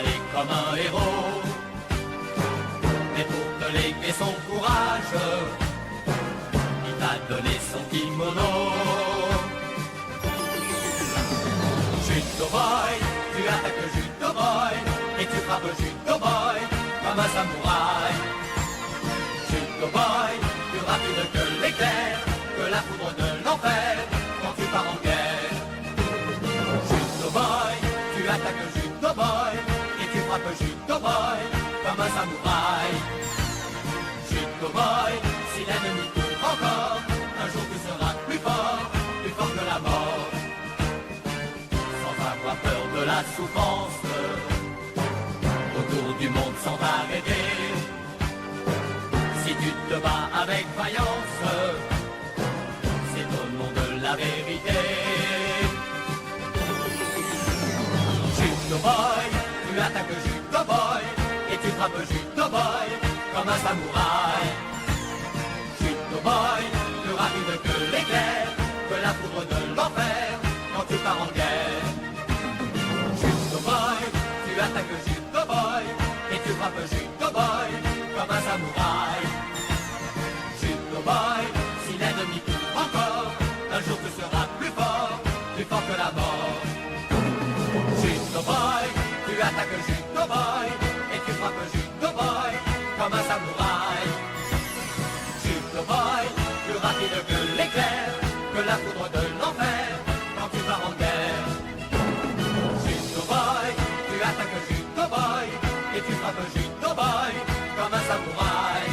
aller comme un héros. Mais pour te léguer son courage, il t'a donné son kimono. Judo boy, tu attaques judo boy, et tu frappes judo boy comme un samouraï. Judo boy, plus rapide que l'éclair, que la foudre de l'enfer quand tu pars en guerre. Judo boy, tu attaques judo boy, et tu frappes judo boy comme un samouraï. Judo boy, si l'ennemi court encore, un jour tu seras plus fort que la mort. Sans avoir peur de la souffrance, autour du monde sans t'arrêter. Si tu te bats avec vaillance, c'est au nom de la vérité. Judo boy, tu attaques judo boy, et tu frappes judo boy comme un samouraï. Judo boy, plus rapide que l'éclair, que la foudre de l'enfer quand tu pars en guerre. Judo boy, tu attaques judo boy, et tu frappes judo boy comme un samouraï. Judo boy, si l'ennemi court encore, un jour tu seras plus fort que la mort. Judo boy, tu attaques judo boy, et tu frappes judo boy comme un samouraï. Judo boy, plus rapide que l'éclair, que la foudre de l'enfer quand tu pars en guerre. Judo boy, tu attaques judo boy, et tu frappes judo boy comme un samouraï.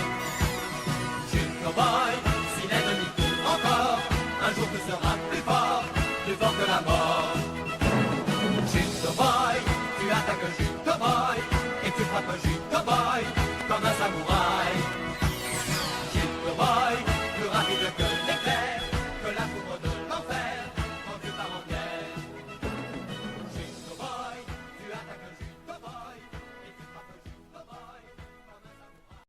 Judo boy, si l'ennemi court encore, un jour tu seras plus fort que la mort. Judo boy, tu attaques judo boy, et tu frappes judo boy comme un samouraï.